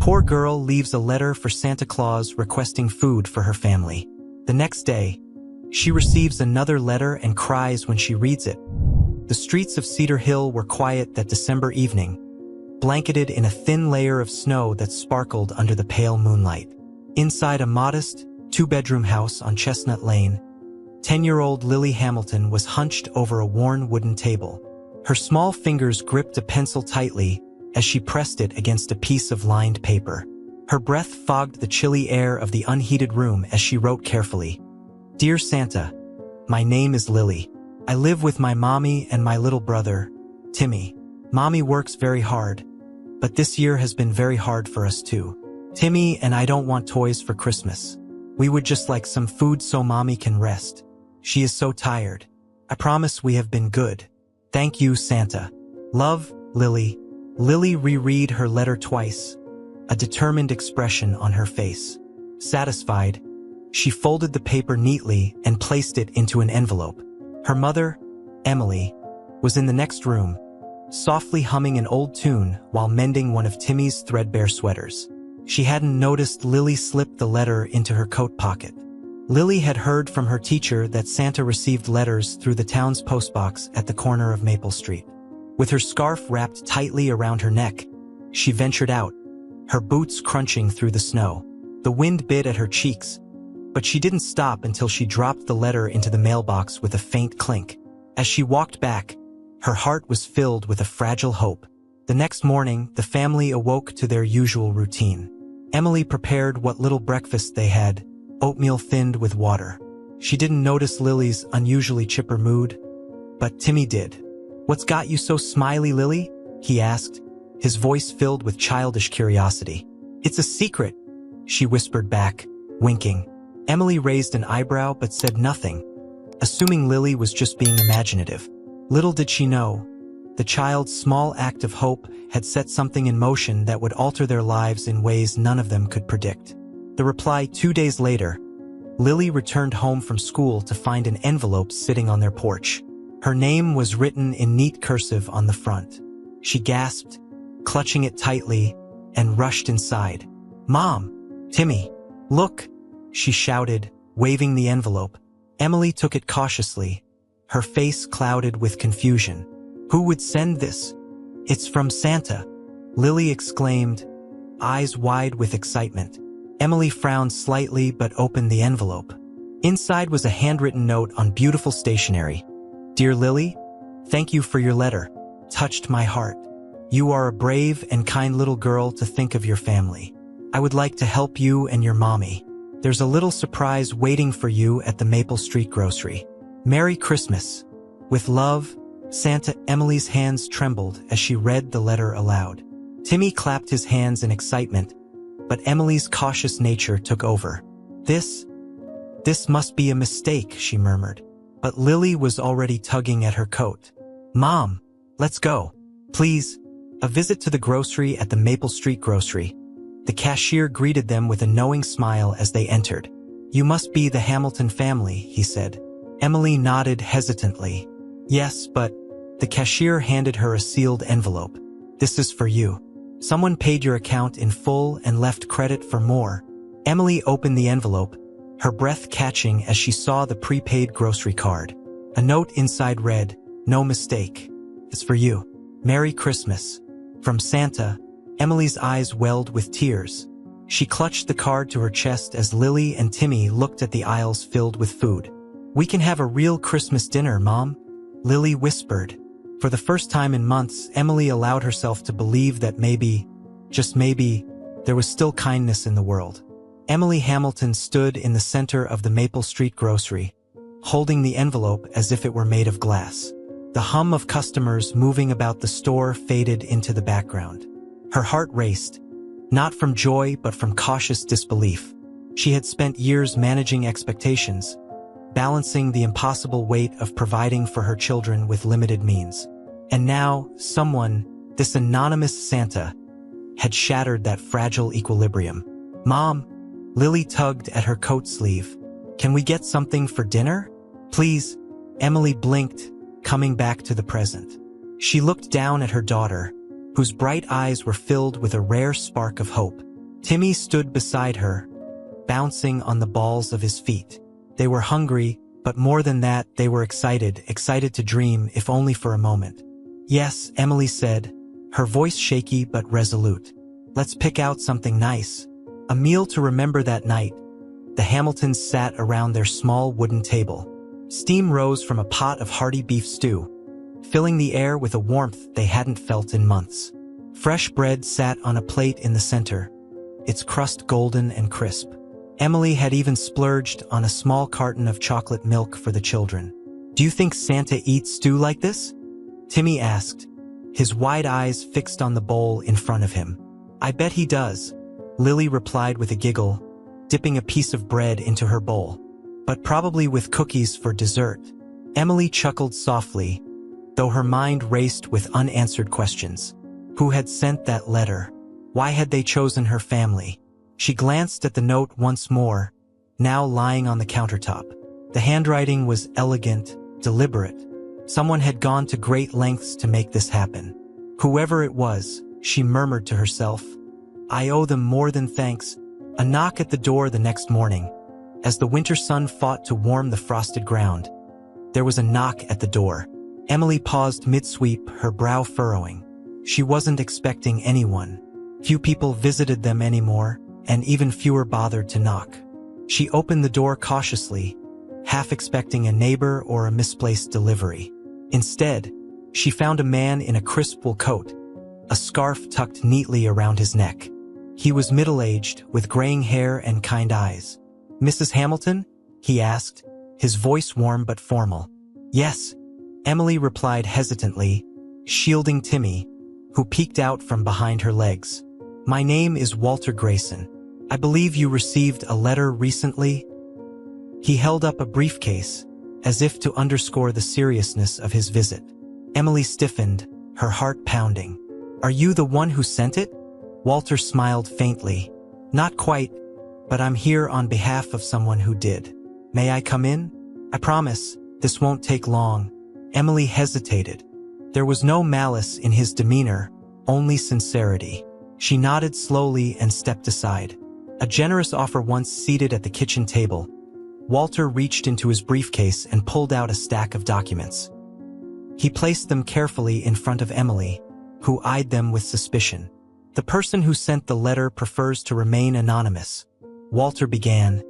Poor girl leaves a letter for Santa Claus requesting food for her family. The next day, she receives another letter and cries when she reads it. The streets of Cedar Hill were quiet that December evening, blanketed in a thin layer of snow that sparkled under the pale moonlight. Inside a modest, two-bedroom house on Chestnut Lane, 10-year-old Lily Hamilton was hunched over a worn wooden table. Her small fingers gripped a pencil tightly as she pressed it against a piece of lined paper. Her breath fogged the chilly air of the unheated room as she wrote carefully, "Dear Santa, my name is Lily. I live with my mommy and my little brother, Timmy. Mommy works very hard, but this year has been very hard for us too. Timmy and I don't want toys for Christmas. We would just like some food so Mommy can rest. She is so tired. I promise we have been good. Thank you, Santa. Love, Lily." Lily reread her letter twice, a determined expression on her face. Satisfied, she folded the paper neatly and placed it into an envelope. Her mother, Emily, was in the next room, softly humming an old tune while mending one of Timmy's threadbare sweaters. She hadn't noticed Lily slip the letter into her coat pocket. Lily had heard from her teacher that Santa received letters through the town's postbox at the corner of Maple Street. With her scarf wrapped tightly around her neck, she ventured out, her boots crunching through the snow. The wind bit at her cheeks, but she didn't stop until she dropped the letter into the mailbox with a faint clink. As she walked back, her heart was filled with a fragile hope. The next morning, the family awoke to their usual routine. Emily prepared what little breakfast they had, oatmeal thinned with water. She didn't notice Lily's unusually chipper mood, but Timmy did. "What's got you so smiley, Lily?" he asked, his voice filled with childish curiosity. "It's a secret," she whispered back, winking. Emily raised an eyebrow but said nothing, assuming Lily was just being imaginative. Little did she know, the child's small act of hope had set something in motion that would alter their lives in ways none of them could predict. The reply 2 days later, Lily returned home from school to find an envelope sitting on their porch. Her name was written in neat cursive on the front. She gasped, clutching it tightly, and rushed inside. "Mom! Timmy! Look!" she shouted, waving the envelope. Emily took it cautiously, her face clouded with confusion. "Who would send this?" "It's from Santa," Lily exclaimed, eyes wide with excitement. Emily frowned slightly but opened the envelope. Inside was a handwritten note on beautiful stationery. "Dear Lily, thank you for your letter. Touched my heart. You are a brave and kind little girl to think of your family. I would like to help you and your mommy. There's a little surprise waiting for you at the Maple Street grocery. Merry Christmas. With love, Santa." Emily's hands trembled as she read the letter aloud. Timmy clapped his hands in excitement, but Emily's cautious nature took over. This must be a mistake," she murmured. But Lily was already tugging at her coat. "Mom, let's go. Please." A visit to the grocery at the Maple Street grocery. The cashier greeted them with a knowing smile as they entered. "You must be the Hamilton family," he said. Emily nodded hesitantly. "Yes, but..." The cashier handed her a sealed envelope. "This is for you. Someone paid your account in full and left credit for more." Emily opened the envelope, her breath catching as she saw the prepaid grocery card. A note inside read, "No mistake. It's for you. Merry Christmas. From Santa." Emily's eyes welled with tears. She clutched the card to her chest as Lily and Timmy looked at the aisles filled with food. "We can have a real Christmas dinner, Mom," Lily whispered. For the first time in months, Emily allowed herself to believe that maybe, just maybe, there was still kindness in the world. Emily Hamilton stood in the center of the Maple Street grocery, holding the envelope as if it were made of glass. The hum of customers moving about the store faded into the background. Her heart raced, not from joy but from cautious disbelief. She had spent years managing expectations, balancing the impossible weight of providing for her children with limited means. And now, someone, this anonymous Santa, had shattered that fragile equilibrium. "Mom," Lily tugged at her coat sleeve. "Can we get something for dinner? Please?" Emily blinked, coming back to the present. She looked down at her daughter, whose bright eyes were filled with a rare spark of hope. Timmy stood beside her, bouncing on the balls of his feet. They were hungry, but more than that, they were excited to dream, if only for a moment. "Yes," Emily said, her voice shaky but resolute. "Let's pick out something nice. A meal to remember that night." The Hamiltons sat around their small wooden table. Steam rose from a pot of hearty beef stew, filling the air with a warmth they hadn't felt in months. Fresh bread sat on a plate in the center, its crust golden and crisp. Emily had even splurged on a small carton of chocolate milk for the children. "Do you think Santa eats stew like this?" Timmy asked, his wide eyes fixed on the bowl in front of him. "I bet he does," Lily replied with a giggle, dipping a piece of bread into her bowl. "But probably with cookies for dessert." Emily chuckled softly, though her mind raced with unanswered questions. Who had sent that letter? Why had they chosen her family? She glanced at the note once more, now lying on the countertop. The handwriting was elegant, deliberate. Someone had gone to great lengths to make this happen. Whoever it was, she murmured to herself, "I owe them more than thanks." A knock at the door the next morning. As the winter sun fought to warm the frosted ground, there was a knock at the door. Emily paused mid-sweep, her brow furrowing. She wasn't expecting anyone. Few people visited them anymore, and even fewer bothered to knock. She opened the door cautiously, half expecting a neighbor or a misplaced delivery. Instead, she found a man in a crisp wool coat, a scarf tucked neatly around his neck. He was middle-aged, with graying hair and kind eyes. "Mrs. Hamilton?" he asked, his voice warm but formal. "Yes," Emily replied hesitantly, shielding Timmy, who peeked out from behind her legs. "My name is Walter Grayson. I believe you received a letter recently?" He held up a briefcase, as if to underscore the seriousness of his visit. Emily stiffened, her heart pounding. "Are you the one who sent it?" Walter smiled faintly. "Not quite, but I'm here on behalf of someone who did. May I come in? I promise, this won't take long." Emily hesitated. There was no malice in his demeanor, only sincerity. She nodded slowly and stepped aside. A generous offer once seated at the kitchen table, Walter reached into his briefcase and pulled out a stack of documents. He placed them carefully in front of Emily, who eyed them with suspicion. "The person who sent the letter prefers to remain anonymous," Walter began,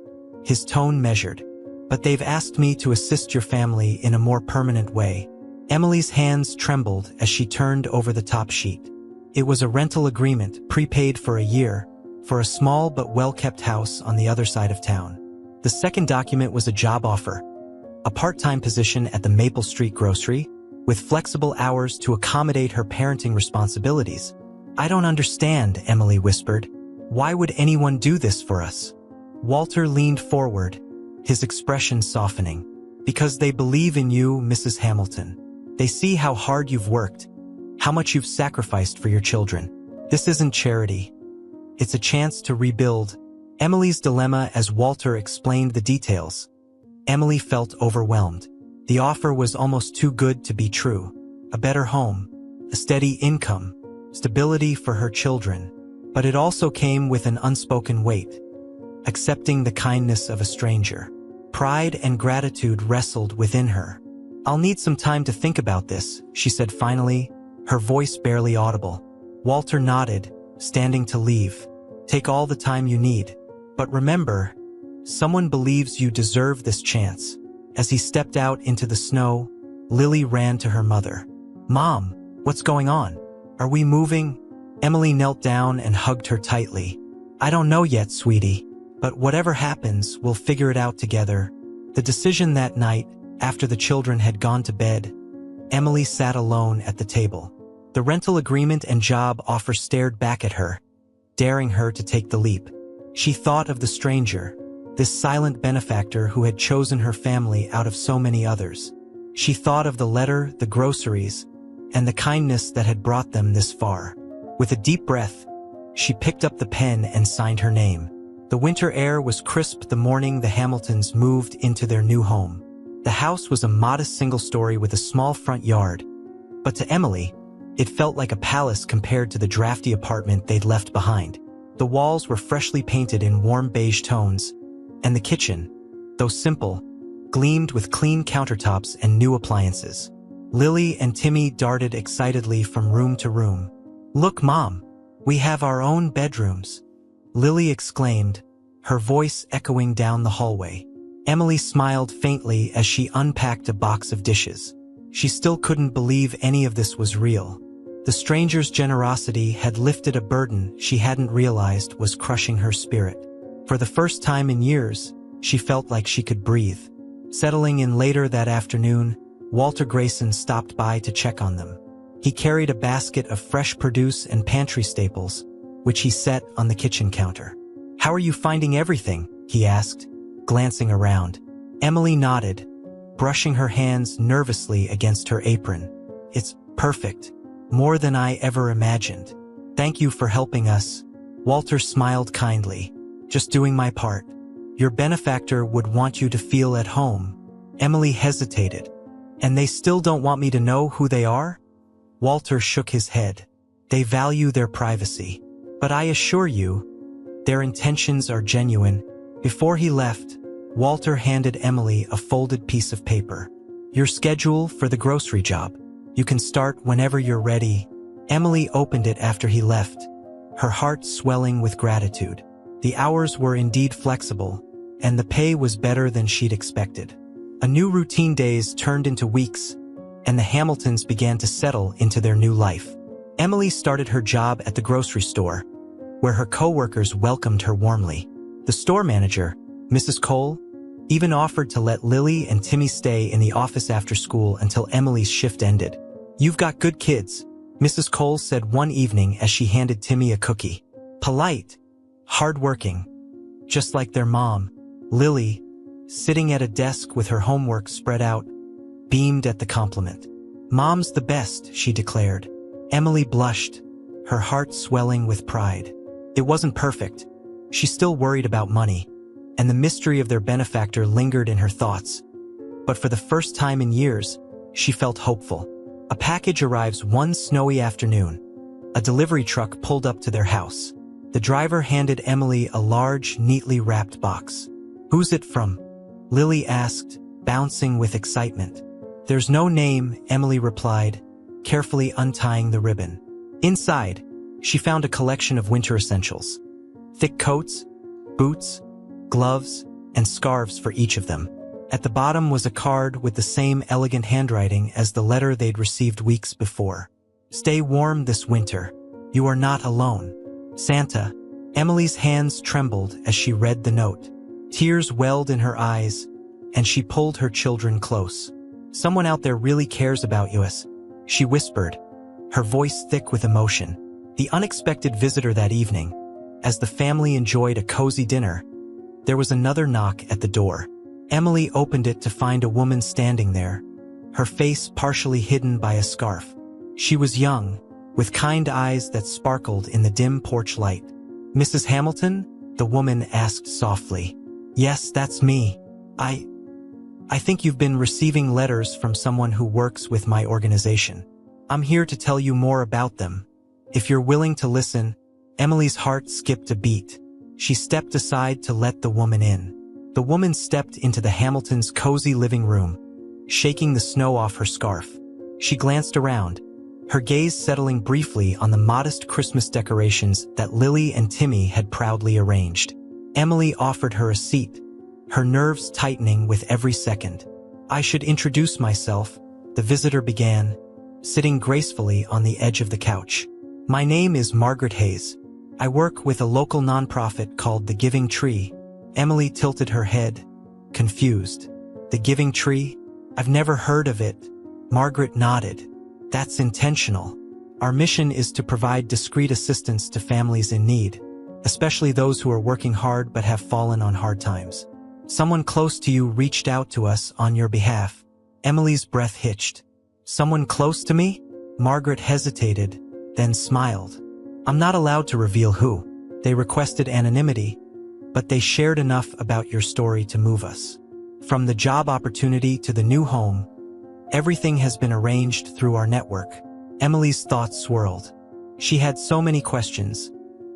his tone measured. "But they've asked me to assist your family in a more permanent way." Emily's hands trembled as she turned over the top sheet. It was a rental agreement, prepaid for a year, for a small but well-kept house on the other side of town. The second document was a job offer, a part-time position at the Maple Street grocery, with flexible hours to accommodate her parenting responsibilities. "I don't understand," Emily whispered. "Why would anyone do this for us?" Walter leaned forward, his expression softening. "Because they believe in you, Mrs. Hamilton. They see how hard you've worked, how much you've sacrificed for your children. This isn't charity. It's a chance to rebuild." Emily's dilemma as Walter explained the details. Emily felt overwhelmed. The offer was almost too good to be true. A better home, a steady income, stability for her children. But it also came with an unspoken weight. Accepting the kindness of a stranger. Pride and gratitude wrestled within her. "I'll need some time to think about this," she said finally, her voice barely audible. Walter nodded, standing to leave. "Take all the time you need. But remember, someone believes you deserve this chance." As he stepped out into the snow, Lily ran to her mother. "Mom, what's going on? Are we moving?" Emily knelt down and hugged her tightly. "I don't know yet, sweetie. But whatever happens, we'll figure it out together." The decision that night, after the children had gone to bed, Emily sat alone at the table. The rental agreement and job offer stared back at her, daring her to take the leap. She thought of the stranger, this silent benefactor who had chosen her family out of so many others. She thought of the letter, the groceries, and the kindness that had brought them this far. With a deep breath, she picked up the pen and signed her name. The winter air was crisp the morning the Hamiltons moved into their new home. The house was a modest single-story with a small front yard, but to Emily, it felt like a palace compared to the drafty apartment they'd left behind. The walls were freshly painted in warm beige tones, and the kitchen, though simple, gleamed with clean countertops and new appliances. Lily and Timmy darted excitedly from room to room. "Look, Mom, we have our own bedrooms," Lily exclaimed, her voice echoing down the hallway. Emily smiled faintly as she unpacked a box of dishes. She still couldn't believe any of this was real. The stranger's generosity had lifted a burden she hadn't realized was crushing her spirit. For the first time in years, she felt like she could breathe. Settling in later that afternoon, Walter Grayson stopped by to check on them. He carried a basket of fresh produce and pantry staples, which he set on the kitchen counter. "How are you finding everything?" he asked, glancing around. Emily nodded, brushing her hands nervously against her apron. "It's perfect. More than I ever imagined. Thank you for helping us." Walter smiled kindly. "Just doing my part. Your benefactor would want you to feel at home." Emily hesitated. "And they still don't want me to know who they are?" Walter shook his head. "They value their privacy. But I assure you, their intentions are genuine." Before he left, Walter handed Emily a folded piece of paper. "Your schedule for the grocery job. You can start whenever you're ready." Emily opened it after he left, her heart swelling with gratitude. The hours were indeed flexible, and the pay was better than she'd expected. A new routine days turned into weeks, and the Hamiltons began to settle into their new life. Emily started her job at the grocery store, where her co-workers welcomed her warmly. The store manager, Mrs. Cole, even offered to let Lily and Timmy stay in the office after school until Emily's shift ended. "You've got good kids," Mrs. Cole said one evening as she handed Timmy a cookie. "Polite, hardworking, just like their mom." Lily, sitting at a desk with her homework spread out, beamed at the compliment. "Mom's the best," she declared. Emily blushed, her heart swelling with pride. It wasn't perfect. She still worried about money, and the mystery of their benefactor lingered in her thoughts. But for the first time in years, she felt hopeful. A package arrives one snowy afternoon. A delivery truck pulled up to their house. The driver handed Emily a large, neatly wrapped box. "Who's it from?" Lily asked, bouncing with excitement. "There's no name," Emily replied, carefully untying the ribbon. Inside, she found a collection of winter essentials. Thick coats, boots, gloves, and scarves for each of them. At the bottom was a card with the same elegant handwriting as the letter they'd received weeks before. "Stay warm this winter. You are not alone. Santa." Emily's hands trembled as she read the note. Tears welled in her eyes, and she pulled her children close. "Someone out there really cares about you," she whispered, her voice thick with emotion. The unexpected visitor that evening, as the family enjoyed a cozy dinner, there was another knock at the door. Emily opened it to find a woman standing there, her face partially hidden by a scarf. She was young, with kind eyes that sparkled in the dim porch light. "Mrs. Hamilton?" the woman asked softly. "Yes, that's me. I think you've been receiving letters from someone who works with my organization. I'm here to tell you more about them. If you're willing to listen." Emily's heart skipped a beat. She stepped aside to let the woman in. The woman stepped into the Hamiltons' cozy living room, shaking the snow off her scarf. She glanced around, her gaze settling briefly on the modest Christmas decorations that Lily and Timmy had proudly arranged. Emily offered her a seat, her nerves tightening with every second. "I should introduce myself," the visitor began, sitting gracefully on the edge of the couch. "My name is Margaret Hayes. I work with a local nonprofit called The Giving Tree." Emily tilted her head, confused. "The Giving Tree? I've never heard of it." Margaret nodded. "That's intentional. Our mission is to provide discreet assistance to families in need, especially those who are working hard but have fallen on hard times. Someone close to you reached out to us on your behalf." Emily's breath hitched. "Someone close to me?" Margaret hesitated, then smiled. "I'm not allowed to reveal who. They requested anonymity, but they shared enough about your story to move us. From the job opportunity to the new home, everything has been arranged through our network." Emily's thoughts swirled. She had so many questions,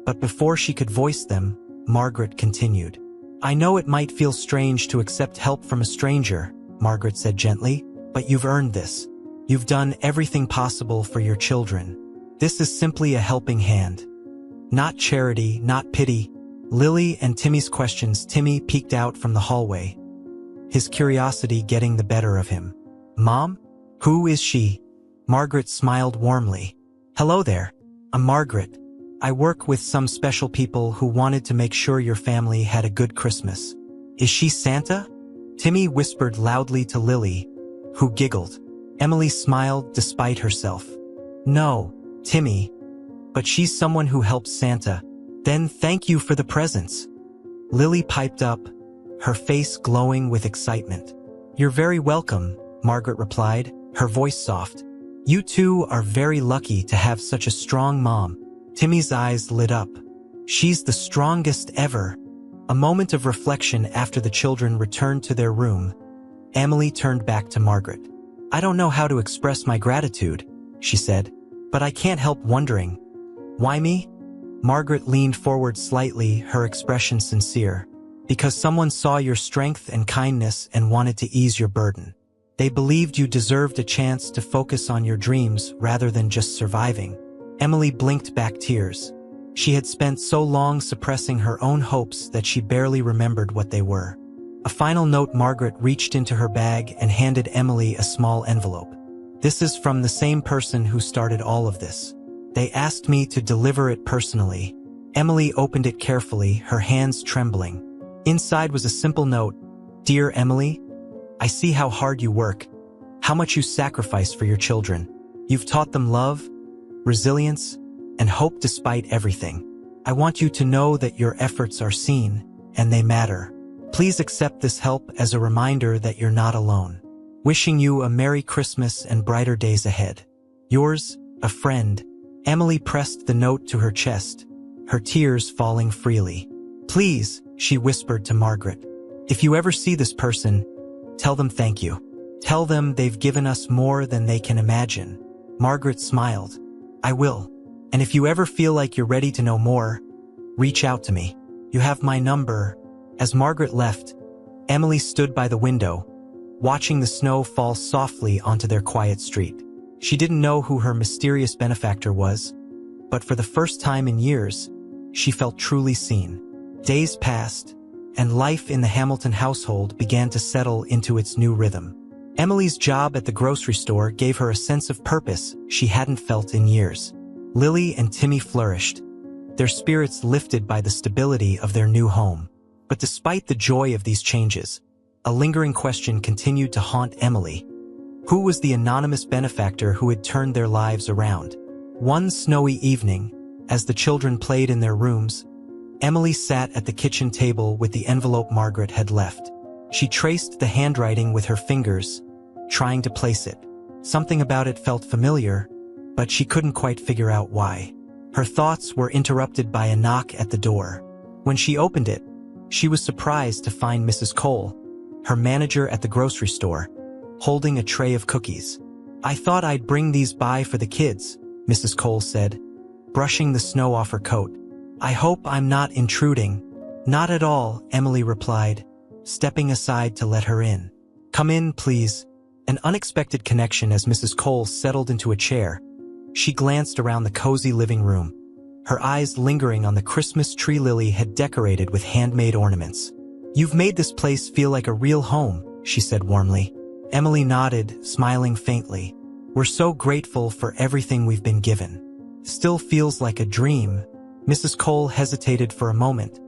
But before she could voice them, Margaret continued. I know it might feel strange to accept help from a stranger, Margaret said gently, but you've earned this. You've done everything possible for your children. This is simply a helping hand. Not charity, not pity. Lily and Timmy's questions. Timmy peeked out from the hallway, his curiosity getting the better of him. Mom? Who is she? Margaret smiled warmly. Hello there. I'm Margaret. I work with some special people who wanted to make sure your family had a good Christmas. Is she Santa? Timmy whispered loudly to Lily, who giggled. Emily smiled despite herself. No, Timmy. But she's someone who helps Santa. Then thank you for the presents. Lily piped up, her face glowing with excitement. You're very welcome, Margaret replied, her voice soft. You two are very lucky to have such a strong mom. Timmy's eyes lit up. She's the strongest ever. A moment of reflection after the children returned to their room, Emily turned back to Margaret. I don't know how to express my gratitude, she said, but I can't help wondering. Why me? Margaret leaned forward slightly, her expression sincere. Because someone saw your strength and kindness and wanted to ease your burden. They believed you deserved a chance to focus on your dreams rather than just surviving. Emily blinked back tears. She had spent so long suppressing her own hopes that she barely remembered what they were. A final note. Margaret reached into her bag and handed Emily a small envelope. This is from the same person who started all of this. They asked me to deliver it personally. Emily opened it carefully, her hands trembling. Inside was a simple note. Dear Emily, I see how hard you work, how much you sacrifice for your children. You've taught them love, resilience, and hope despite everything. I want you to know that your efforts are seen, and they matter. Please accept this help as a reminder that you're not alone. Wishing you a Merry Christmas and brighter days ahead. Yours, a friend. Emily pressed the note to her chest, her tears falling freely. Please, she whispered to Margaret. If you ever see this person, tell them thank you. Tell them they've given us more than they can imagine. Margaret smiled. I will. And if you ever feel like you're ready to know more, reach out to me. You have my number. As Margaret left, Emily stood by the window, watching the snow fall softly onto their quiet street. She didn't know who her mysterious benefactor was, but for the first time in years, she felt truly seen. Days passed, and life in the Hamilton household began to settle into its new rhythm. Emily's job at the grocery store gave her a sense of purpose she hadn't felt in years. Lily and Timmy flourished, their spirits lifted by the stability of their new home. But despite the joy of these changes, a lingering question continued to haunt Emily. Who was the anonymous benefactor who had turned their lives around? One snowy evening, as the children played in their rooms, Emily sat at the kitchen table with the envelope Margaret had left. She traced the handwriting with her fingers, trying to place it. Something about it felt familiar, but she couldn't quite figure out why. Her thoughts were interrupted by a knock at the door. When she opened it, she was surprised to find Mrs. Cole, her manager at the grocery store, holding a tray of cookies. I thought I'd bring these by for the kids, Mrs. Cole said, brushing the snow off her coat. I hope I'm not intruding. Not at all, Emily replied, stepping aside to let her in. Come in, please. An unexpected connection as Mrs. Cole settled into a chair. She glanced around the cozy living room, her eyes lingering on the Christmas tree Lily had decorated with handmade ornaments. You've made this place feel like a real home, she said warmly. Emily nodded, smiling faintly. We're so grateful for everything we've been given. Still feels like a dream. Mrs. Cole hesitated for a moment,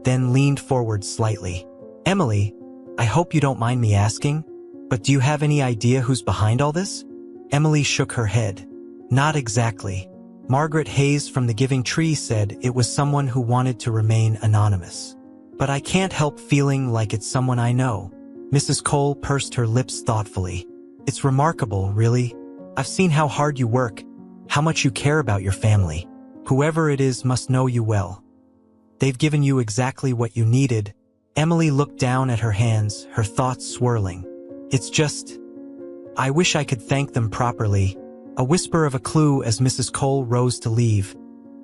then leaned forward slightly. Emily, I hope you don't mind me asking, but do you have any idea who's behind all this? Emily shook her head. Not exactly. Margaret Hayes from the Giving Tree said it was someone who wanted to remain anonymous. But I can't help feeling like it's someone I know. Mrs. Cole pursed her lips thoughtfully. It's remarkable, really. I've seen how hard you work, how much you care about your family. Whoever it is must know you well. They've given you exactly what you needed. Emily looked down at her hands, her thoughts swirling. It's just, I wish I could thank them properly. A whisper of a clue as Mrs. Cole rose to leave.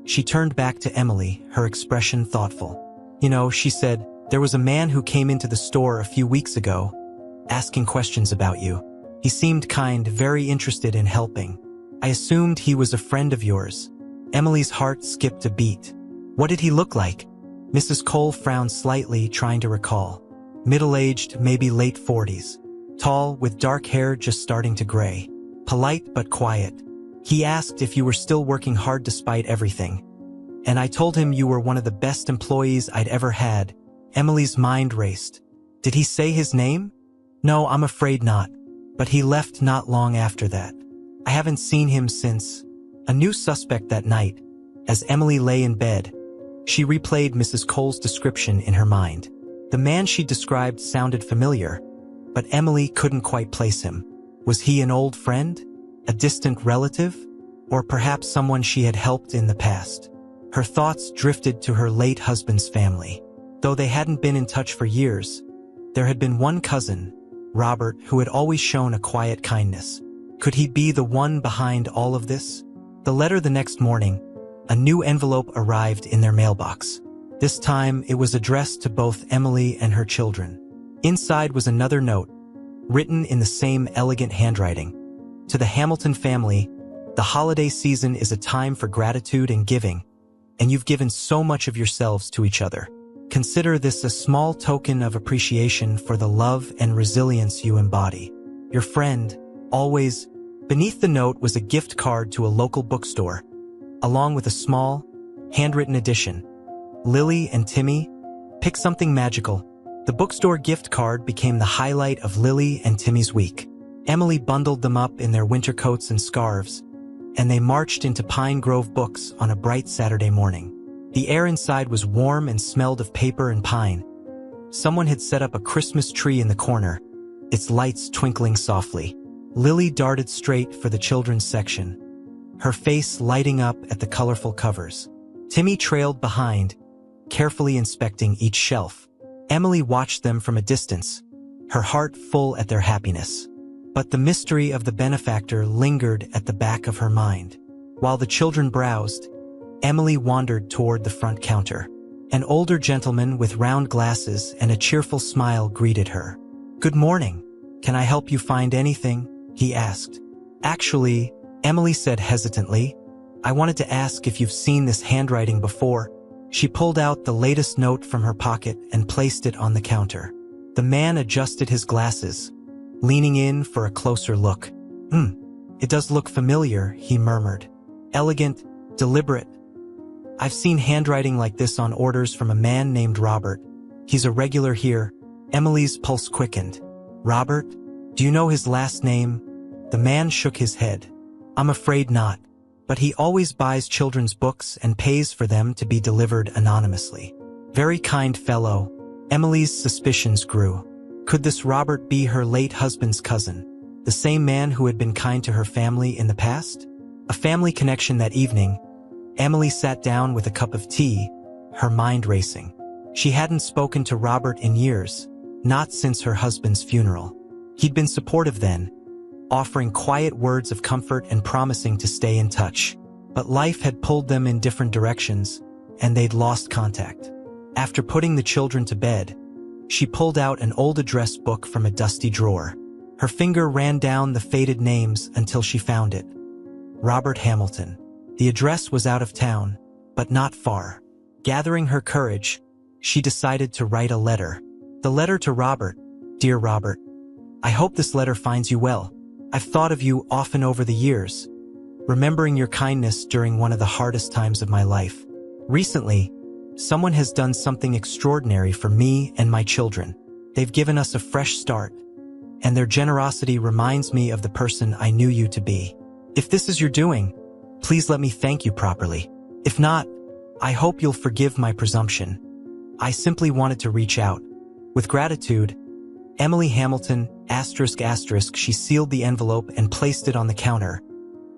She turned back to Emily, her expression thoughtful. "You know," she said, "there was a man who came into the store a few weeks ago, asking questions about you. He seemed kind, very interested in helping. I assumed he was a friend of yours." Emily's heart skipped a beat. "What did he look like?" Mrs. Cole frowned slightly, trying to recall. Middle-aged, maybe late 40s. Tall, with dark hair just starting to gray. Polite but quiet. "He asked if you were still working hard despite everything. And I told him you were one of the best employees I'd ever had." Emily's mind raced. "Did he say his name?" "No, I'm afraid not. But he left not long after that. I haven't seen him since." A new suspect that night. As Emily lay in bed, she replayed Mrs. Cole's description in her mind. The man she described sounded familiar, but Emily couldn't quite place him. Was he an old friend? A distant relative? Or perhaps someone she had helped in the past? Her thoughts drifted to her late husband's family. Though they hadn't been in touch for years, there had been one cousin, Robert, who had always shown a quiet kindness. Could he be the one behind all of this? The letter the next morning, a new envelope arrived in their mailbox. This time, it was addressed to both Emily and her children. Inside was another note, written in the same elegant handwriting. To the Hamilton family, the holiday season is a time for gratitude and giving, and you've given so much of yourselves to each other. Consider this a small token of appreciation for the love and resilience you embody. Your friend, always. Beneath the note was a gift card to a local bookstore, along with a small, handwritten edition. "Lily and Timmy, pick something magical." The bookstore gift card became the highlight of Lily and Timmy's week. Emily bundled them up in their winter coats and scarves, and they marched into Pine Grove Books on a bright Saturday morning. The air inside was warm and smelled of paper and pine. Someone had set up a Christmas tree in the corner, its lights twinkling softly. Lily darted straight for the children's section, her face lighting up at the colorful covers. Timmy trailed behind, carefully inspecting each shelf. Emily watched them from a distance, her heart full at their happiness. But the mystery of the benefactor lingered at the back of her mind. While the children browsed, Emily wandered toward the front counter. An older gentleman with round glasses and a cheerful smile greeted her. "Good morning. Can I help you find anything?" he asked. "Actually," Emily said hesitantly, "I wanted to ask if you've seen this handwriting before." She pulled out the latest note from her pocket and placed it on the counter. The man adjusted his glasses, leaning in for a closer look. It does look familiar," he murmured. "Elegant, deliberate. I've seen handwriting like this on orders from a man named Robert. He's a regular here." Emily's pulse quickened. "Robert? Do you know his last name?" The man shook his head. "I'm afraid not. But he always buys children's books and pays for them to be delivered anonymously." Very kind fellow. Emily's suspicions grew. Could this Robert be her late husband's cousin? The same man who had been kind to her family in the past? A family connection that evening. Emily sat down with a cup of tea, her mind racing. She hadn't spoken to Robert in years, not since her husband's funeral. He'd been supportive then, offering quiet words of comfort and promising to stay in touch. But life had pulled them in different directions, and they'd lost contact. After putting the children to bed, she pulled out an old address book from a dusty drawer. Her finger ran down the faded names until she found it. Robert Hamilton. The address was out of town, but not far. Gathering her courage, she decided to write a letter. The letter to Robert. "Dear Robert, I hope this letter finds you well. I've thought of you often over the years, remembering your kindness during one of the hardest times of my life. Recently, someone has done something extraordinary for me and my children. They've given us a fresh start, and their generosity reminds me of the person I knew you to be. If this is your doing, please let me thank you properly. If not, I hope you'll forgive my presumption. I simply wanted to reach out. With gratitude, Emily Hamilton, ***. She sealed the envelope and placed it on the counter,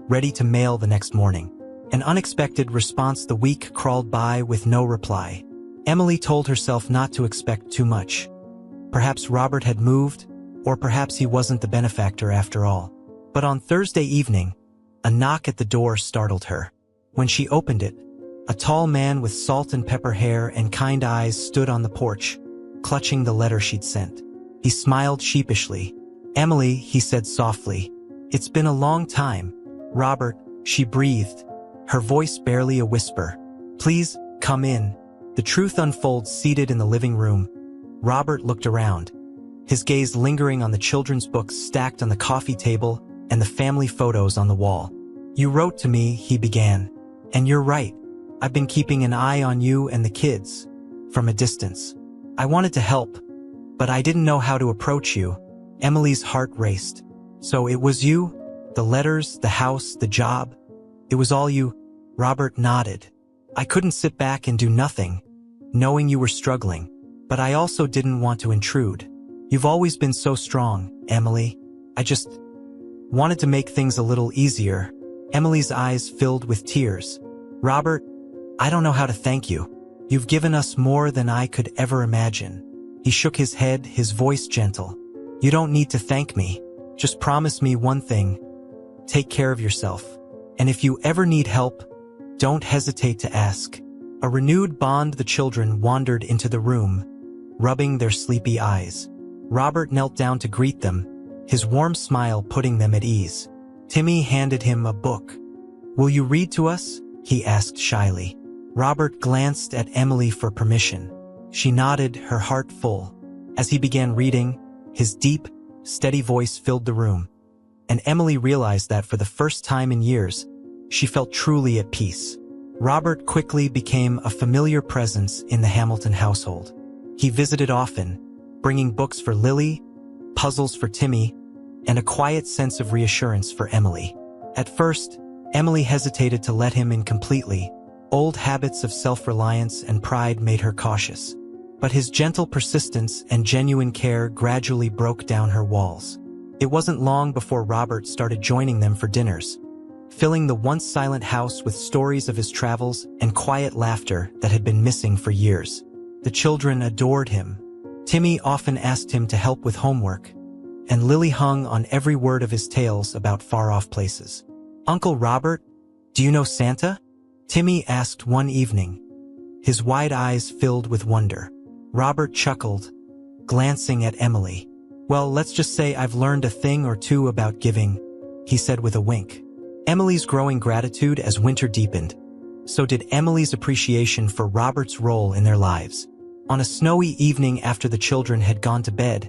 ready to mail the next morning. An unexpected response. The week crawled by with no reply. Emily told herself not to expect too much. Perhaps Robert had moved, or perhaps he wasn't the benefactor after all. But on Thursday evening, a knock at the door startled her. When she opened it, A tall man with salt and pepper hair and kind eyes stood on the porch, clutching the letter she'd sent. He smiled sheepishly. "Emily," he said softly, "it's been a long time." "Robert," she breathed, her voice barely a whisper. "Please, come in." The truth unfolds seated in the living room. Robert looked around, his gaze lingering on the children's books stacked on the coffee table and the family photos on the wall. "You wrote to me," he began, "and you're right. I've been keeping an eye on you and the kids, from a distance. I wanted to help, but I didn't know how to approach you." Emily's heart raced. "So it was you? The letters, the house, the job? It was all you?" Robert nodded. "I couldn't sit back and do nothing, knowing you were struggling, but I also didn't want to intrude. You've always been so strong, Emily. I just wanted to make things a little easier." Emily's eyes filled with tears. "Robert, I don't know how to thank you. You've given us more than I could ever imagine." He shook his head, his voice gentle. "You don't need to thank me. Just promise me one thing. Take care of yourself. And if you ever need help, don't hesitate to ask." A renewed bond. The children wandered into the room, rubbing their sleepy eyes. Robert knelt down to greet them, his warm smile putting them at ease. Timmy handed him a book. "Will you read to us?" he asked shyly. Robert glanced at Emily for permission. She nodded, her heart full. As he began reading, his deep, steady voice filled the room, and Emily realized that for the first time in years, she felt truly at peace. Robert quickly became a familiar presence in the Hamilton household. He visited often, bringing books for Lily, puzzles for Timmy, and a quiet sense of reassurance for Emily. At first, Emily hesitated to let him in completely. Old habits of self-reliance and pride made her cautious. But his gentle persistence and genuine care gradually broke down her walls. It wasn't long before Robert started joining them for dinners, filling the once silent house with stories of his travels and quiet laughter that had been missing for years. The children adored him. Timmy often asked him to help with homework, and Lily hung on every word of his tales about far-off places. "Uncle Robert, do you know Santa?" Timmy asked one evening, his wide eyes filled with wonder. Robert chuckled, glancing at Emily. "Well, let's just say I've learned a thing or two about giving," he said with a wink. Emily's growing gratitude as winter deepened. So did Emily's appreciation for Robert's role in their lives. On a snowy evening after the children had gone to bed,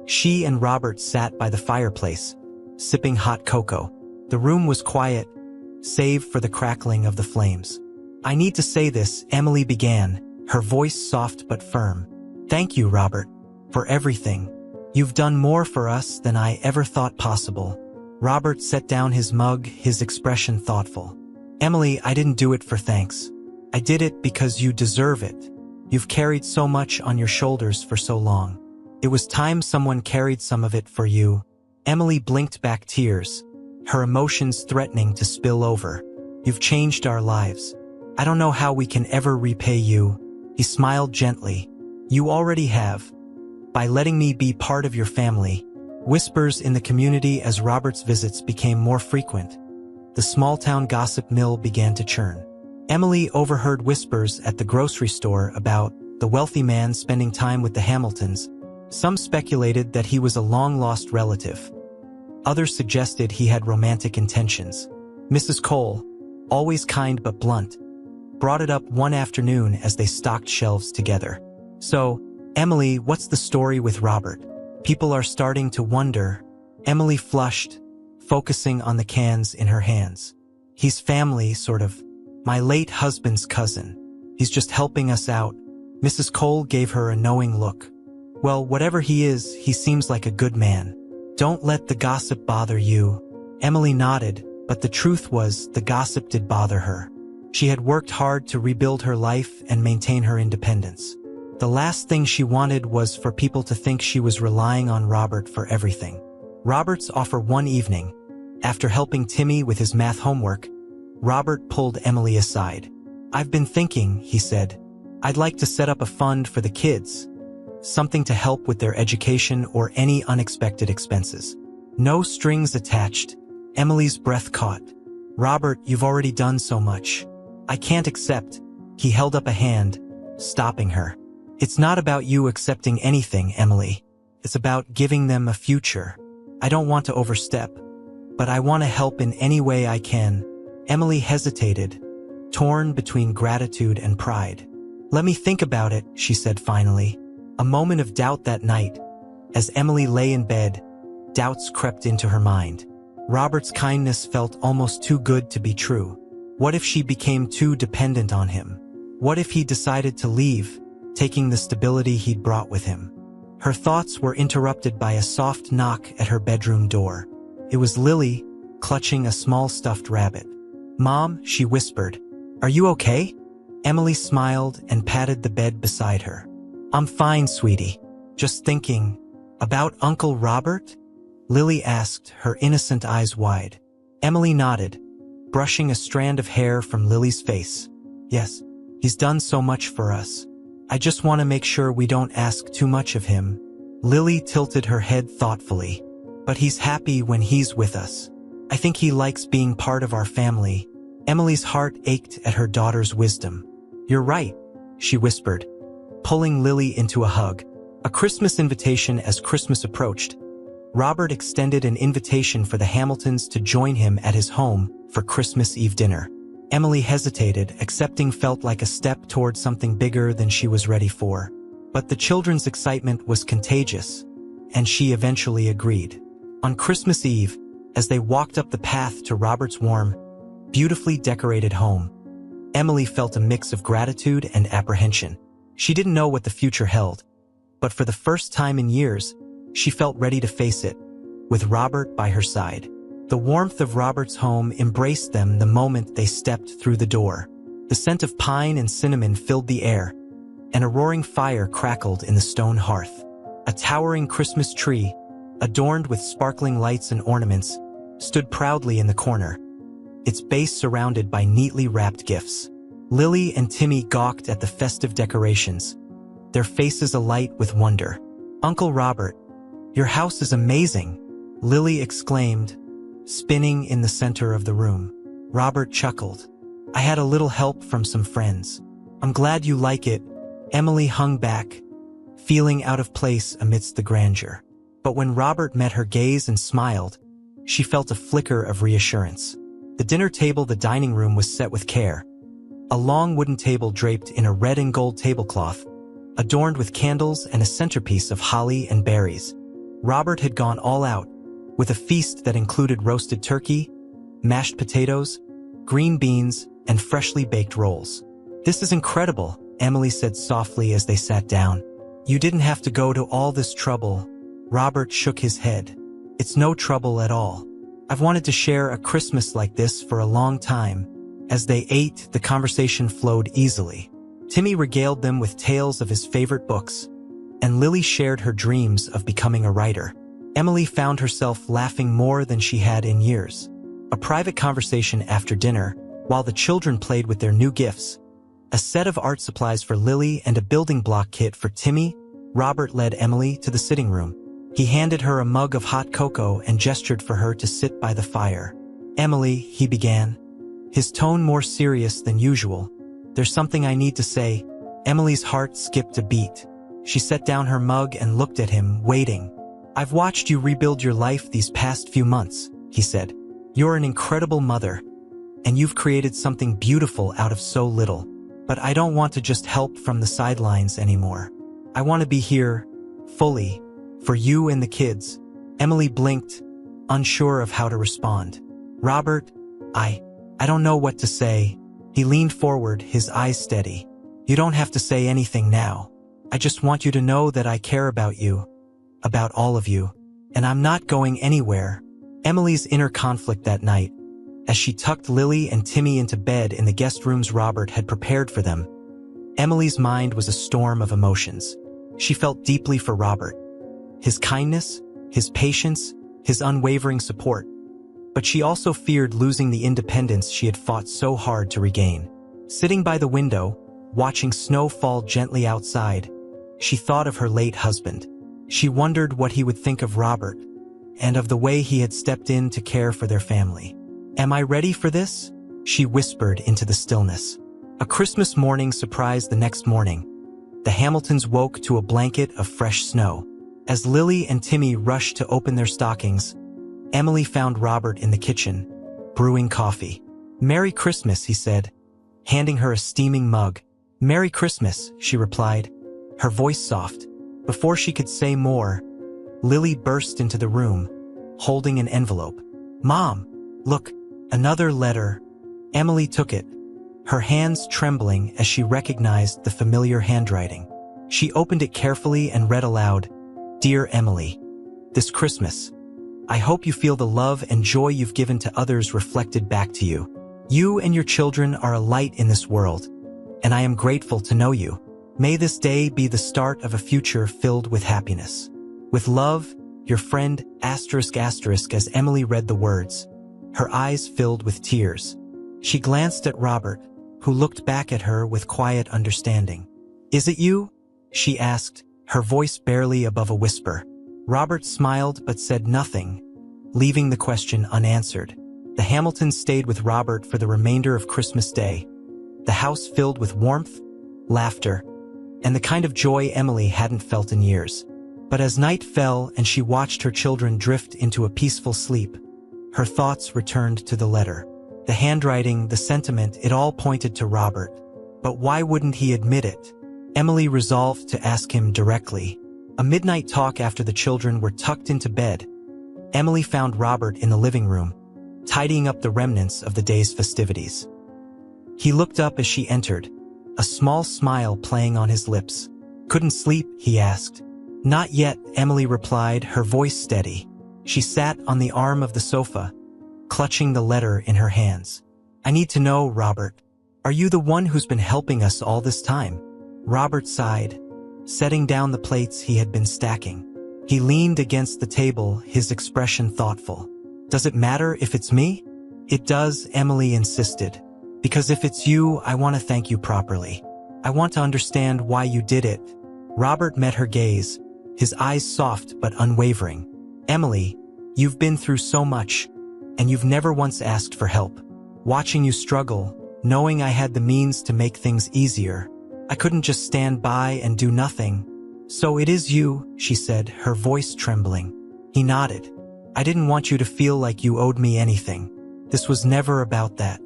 she and Robert sat by the fireplace, sipping hot cocoa. The room was quiet, save for the crackling of the flames. "I need to say this," Emily began, her voice soft but firm. "Thank you, Robert, for everything. You've done more for us than I ever thought possible." Robert set down his mug, his expression thoughtful. "Emily, I didn't do it for thanks. I did it because you deserve it. You've carried so much on your shoulders for so long. It was time someone carried some of it for you." Emily blinked back tears, her emotions threatening to spill over. "You've changed our lives. I don't know how we can ever repay you." He smiled gently. "You already have, by letting me be part of your family." Whispers in the community as Robert's visits became more frequent. The small-town gossip mill began to churn. Emily overheard whispers at the grocery store about the wealthy man spending time with the Hamiltons. Some speculated that he was a long-lost relative. Others suggested he had romantic intentions. Mrs. Cole, always kind but blunt, brought it up one afternoon as they stocked shelves together. "So, Emily, what's the story with Robert? People are starting to wonder." Emily flushed, focusing on the cans in her hands. "He's family, sort of. My late husband's cousin. He's just helping us out." Mrs. Cole gave her a knowing look. "Well, whatever he is, he seems like a good man. Don't let the gossip bother you." Emily nodded, but the truth was the gossip did bother her. She had worked hard to rebuild her life and maintain her independence. The last thing she wanted was for people to think she was relying on Robert for everything. Robert's offer one evening, after helping Timmy with his math homework, Robert pulled Emily aside. "I've been thinking," he said. "I'd like to set up a fund for the kids. Something to help with their education or any unexpected expenses. No strings attached." Emily's breath caught. "Robert, you've already done so much. I can't accept. He held up a hand, stopping her. It's not about you accepting anything, Emily. It's about giving them a future. I don't want to overstep, but I want to help in any way I can. Emily hesitated, torn between gratitude and pride. Let me think about it, she said finally. A moment of doubt that night. As Emily lay in bed, doubts crept into her mind. Robert's kindness felt almost too good to be true. What if she became too dependent on him? What if he decided to leave, taking the stability he'd brought with him? Her thoughts were interrupted by a soft knock at her bedroom door. It was Lily, clutching a small stuffed rabbit. "Mom," she whispered. "Are you okay?" Emily smiled and patted the bed beside her. "I'm fine, sweetie. Just thinking." "About Uncle Robert?" Lily asked, her innocent eyes wide. Emily nodded, brushing a strand of hair from Lily's face. "Yes, he's done so much for us. I just want to make sure we don't ask too much of him." Lily tilted her head thoughtfully. "But he's happy when he's with us. I think he likes being part of our family." Emily's heart ached at her daughter's wisdom. "You're right," she whispered, pulling Lily into a hug. A Christmas invitation. As Christmas approached, Robert extended an invitation for the Hamiltons to join him at his home for Christmas Eve dinner. Emily hesitated. Accepting felt like a step toward something bigger than she was ready for. But the children's excitement was contagious, and she eventually agreed. On Christmas Eve, as they walked up the path to Robert's warm, beautifully decorated home, Emily felt a mix of gratitude and apprehension. She didn't know what the future held, but for the first time in years, she felt ready to face it, with Robert by her side. The warmth of Robert's home embraced them the moment they stepped through the door. The scent of pine and cinnamon filled the air, and a roaring fire crackled in the stone hearth. A towering Christmas tree, adorned with sparkling lights and ornaments, stood proudly in the corner, its base surrounded by neatly wrapped gifts. Lily and Timmy gawked at the festive decorations, their faces alight with wonder. "Uncle Robert, your house is amazing," Lily exclaimed, spinning in the center of the room. Robert chuckled. "I had a little help from some friends." "I'm glad you like it," Emily hung back, feeling out of place amidst the grandeur. But when Robert met her gaze and smiled, she felt a flicker of reassurance. The dinner table, the dining room, was set with care. A long wooden table draped in a red and gold tablecloth, adorned with candles and a centerpiece of holly and berries. Robert had gone all out, with a feast that included roasted turkey, mashed potatoes, green beans, and freshly baked rolls. "This is incredible," Emily said softly as they sat down. "You didn't have to go to all this trouble." Robert shook his head. "It's no trouble at all. I've wanted to share a Christmas like this for a long time." As they ate, the conversation flowed easily. Timmy regaled them with tales of his favorite books, and Lily shared her dreams of becoming a writer. Emily found herself laughing more than she had in years. A private conversation after dinner, while the children played with their new gifts. A set of art supplies for Lily and a building block kit for Timmy. Robert led Emily to the sitting room. He handed her a mug of hot cocoa and gestured for her to sit by the fire. "Emily," he began, his tone more serious than usual, "there's something I need to say." Emily's heart skipped a beat. She set down her mug and looked at him, waiting. "I've watched you rebuild your life these past few months," he said. "You're an incredible mother, and you've created something beautiful out of so little. But I don't want to just help from the sidelines anymore. I want to be here, fully, for you and the kids." Emily blinked, unsure of how to respond. "Robert, I don't know what to say." He leaned forward, his eyes steady. "You don't have to say anything now. I just want you to know that I care about you, about all of you, and I'm not going anywhere." Emily's inner conflict that night, as she tucked Lily and Timmy into bed in the guest rooms Robert had prepared for them. Emily's mind was a storm of emotions. She felt deeply for Robert, his kindness, his patience, his unwavering support. But she also feared losing the independence she had fought so hard to regain. Sitting by the window, watching snow fall gently outside, she thought of her late husband. She wondered what he would think of Robert, and of the way he had stepped in to care for their family. "Am I ready for this?" she whispered into the stillness. A Christmas morning surprised the next morning. The Hamiltons woke to a blanket of fresh snow. As Lily and Timmy rushed to open their stockings, Emily found Robert in the kitchen, brewing coffee. "Merry Christmas," he said, handing her a steaming mug. "Merry Christmas," she replied, her voice soft. Before she could say more, Lily burst into the room, holding an envelope. "Mom, look, another letter." Emily took it, her hands trembling as she recognized the familiar handwriting. She opened it carefully and read aloud, "Dear Emily, this Christmas, I hope you feel the love and joy you've given to others reflected back to you. You and your children are a light in this world, and I am grateful to know you. May this day be the start of a future filled with happiness. With love, your friend, *****. As Emily read the words, her eyes filled with tears. She glanced at Robert, who looked back at her with quiet understanding. "Is it you?" she asked, her voice barely above a whisper. Robert smiled but said nothing, leaving the question unanswered. The Hamiltons stayed with Robert for the remainder of Christmas Day, the house filled with warmth, laughter, and the kind of joy Emily hadn't felt in years. But as night fell and she watched her children drift into a peaceful sleep, her thoughts returned to the letter. The handwriting, the sentiment, it all pointed to Robert. But why wouldn't he admit it? Emily resolved to ask him directly. A midnight talk after the children were tucked into bed, Emily found Robert in the living room, tidying up the remnants of the day's festivities. He looked up as she entered, a small smile playing on his lips. "Couldn't sleep?" he asked. "Not yet," Emily replied, her voice steady. She sat on the arm of the sofa, clutching the letter in her hands. "I need to know, Robert. Are you the one who's been helping us all this time?" Robert sighed, setting down the plates he had been stacking. He leaned against the table, his expression thoughtful. "Does it matter if it's me?" "It does," Emily insisted. "Because if it's you, I want to thank you properly. I want to understand why you did it." Robert met her gaze, his eyes soft but unwavering. "Emily, you've been through so much, and you've never once asked for help. Watching you struggle, knowing I had the means to make things easier, I couldn't just stand by and do nothing. So it is you," she said, her voice trembling. He nodded. "I didn't want you to feel like you owed me anything. This was never about that.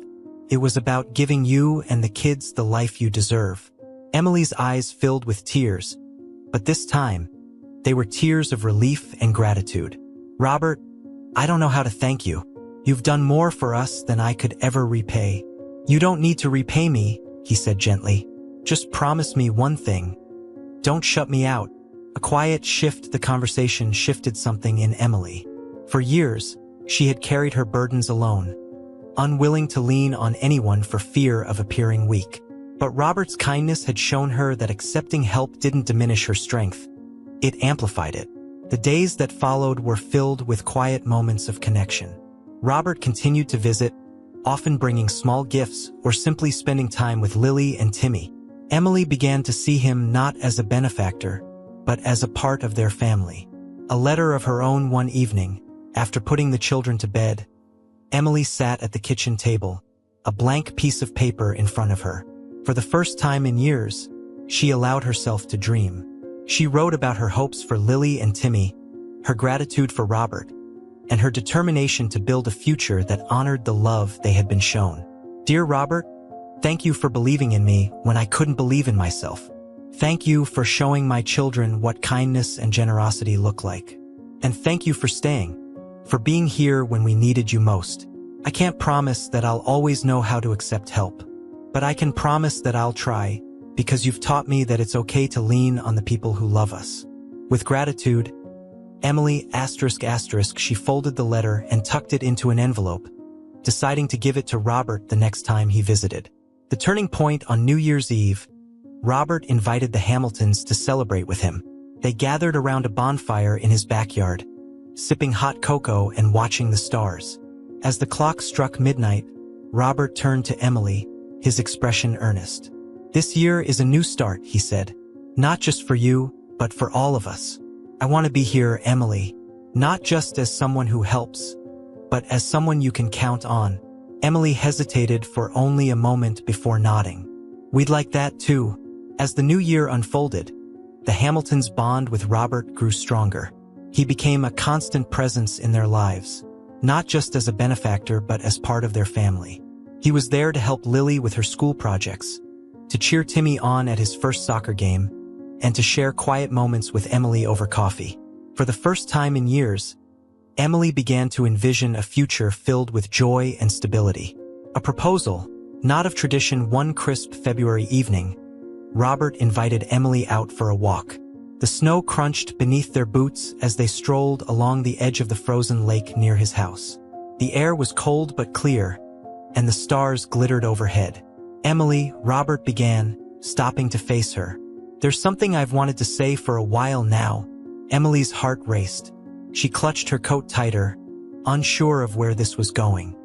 It was about giving you and the kids the life you deserve." Emily's eyes filled with tears, but this time, they were tears of relief and gratitude. "Robert, I don't know how to thank you. You've done more for us than I could ever repay." "You don't need to repay me," he said gently. "Just promise me one thing. Don't shut me out." A quiet shift, the conversation shifted something in Emily. For years, she had carried her burdens alone, unwilling to lean on anyone for fear of appearing weak. But Robert's kindness had shown her that accepting help didn't diminish her strength. It amplified it. The days that followed were filled with quiet moments of connection. Robert continued to visit, often bringing small gifts or simply spending time with Lily and Timmy. Emily began to see him not as a benefactor, but as a part of their family. A letter of her own one evening, after putting the children to bed, Emily sat at the kitchen table, a blank piece of paper in front of her. For the first time in years, she allowed herself to dream. She wrote about her hopes for Lily and Timmy, her gratitude for Robert, and her determination to build a future that honored the love they had been shown. "Dear Robert, thank you for believing in me when I couldn't believe in myself. Thank you for showing my children what kindness and generosity look like. And thank you for staying, for being here when we needed you most. I can't promise that I'll always know how to accept help, but I can promise that I'll try, because you've taught me that it's okay to lean on the people who love us. With gratitude, Emily ****. She folded the letter and tucked it into an envelope, deciding to give it to Robert the next time he visited. The turning point on New Year's Eve, Robert invited the Hamiltons to celebrate with him. They gathered around a bonfire in his backyard, sipping hot cocoa and watching the stars. As the clock struck midnight, Robert turned to Emily, his expression earnest. "This year is a new start," he said. "Not just for you, but for all of us. I want to be here, Emily, not just as someone who helps, but as someone you can count on." Emily hesitated for only a moment before nodding. We'd like that too. As the new year unfolded, the Hamiltons' bond with Robert grew stronger. He became a constant presence in their lives, not just as a benefactor but as part of their family. He was there to help Lily with her school projects, to cheer Timmy on at his first soccer game, and to share quiet moments with Emily over coffee. For the first time in years, Emily began to envision a future filled with joy and stability. A proposal, not of tradition. One crisp February evening, Robert invited Emily out for a walk. The snow crunched beneath their boots as they strolled along the edge of the frozen lake near his house. The air was cold but clear, and the stars glittered overhead. "Emily," Robert began, stopping to face her. "There's something I've wanted to say for a while now." Emily's heart raced. She clutched her coat tighter, unsure of where this was going.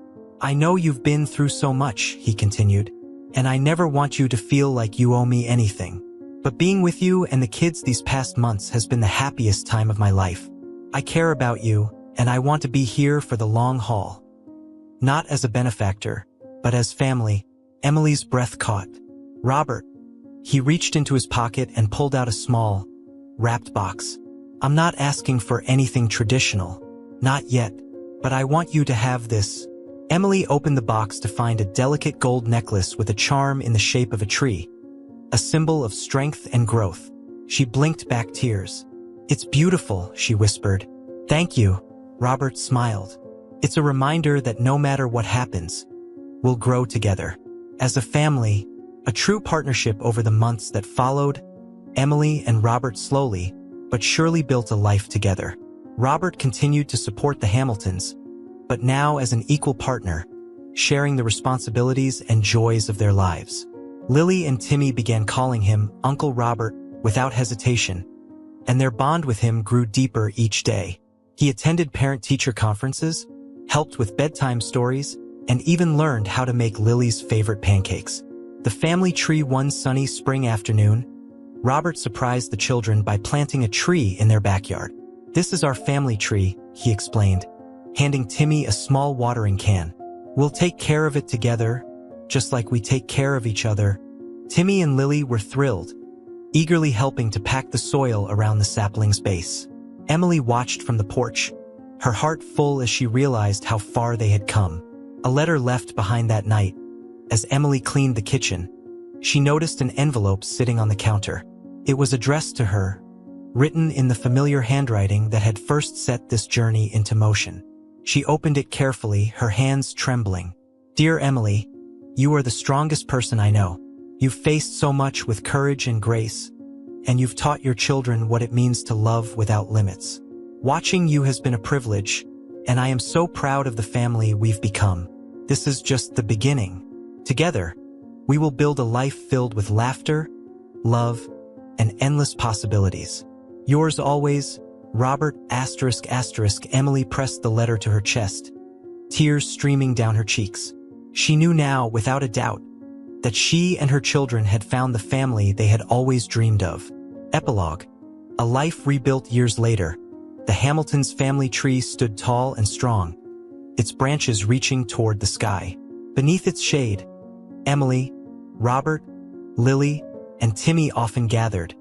"I know you've been through so much," he continued, "and I never want you to feel like you owe me anything. But being with you and the kids these past months has been the happiest time of my life. I care about you, and I want to be here for the long haul. Not as a benefactor, but as family." Emily's breath caught. "Robert." He reached into his pocket and pulled out a small, wrapped box. "I'm not asking for anything traditional. Not yet. But I want you to have this." Emily opened the box to find a delicate gold necklace with a charm in the shape of a tree, a symbol of strength and growth. She blinked back tears. "It's beautiful," she whispered. "Thank you." Robert smiled. "It's a reminder that no matter what happens, we'll grow together. As a family, a true partnership." Over the months that followed, Emily and Robert slowly but surely built a life together. Robert continued to support the Hamiltons, but now as an equal partner, sharing the responsibilities and joys of their lives. Lily and Timmy began calling him Uncle Robert without hesitation, and their bond with him grew deeper each day. He attended parent-teacher conferences, helped with bedtime stories, and even learned how to make Lily's favorite pancakes. The family tree. One sunny spring afternoon, Robert surprised the children by planting a tree in their backyard. "This is our family tree," he explained, handing Timmy a small watering can. "We'll take care of it together, just like we take care of each other." Timmy and Lily were thrilled, eagerly helping to pack the soil around the sapling's base. Emily watched from the porch, her heart full as she realized how far they had come. A letter left behind that night. As Emily cleaned the kitchen, she noticed an envelope sitting on the counter. It was addressed to her, written in the familiar handwriting that had first set this journey into motion. She opened it carefully, her hands trembling. "Dear Emily, you are the strongest person I know. You've faced so much with courage and grace, and you've taught your children what it means to love without limits. Watching you has been a privilege, and I am so proud of the family we've become. This is just the beginning. Together, we will build a life filled with laughter, love, and endless possibilities. Yours always, Robert." Emily pressed the letter to her chest, tears streaming down her cheeks. She knew now, without a doubt, that she and her children had found the family they had always dreamed of. Epilogue. A life rebuilt years later, the Hamiltons' family tree stood tall and strong, its branches reaching toward the sky. Beneath its shade, Emily, Robert, Lily, and Timmy often gathered,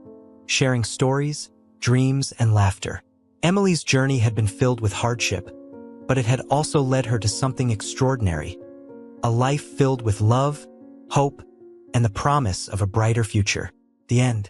sharing stories, dreams, and laughter. Emily's journey had been filled with hardship, but it had also led her to something extraordinary. A life filled with love, hope, and the promise of a brighter future. The end.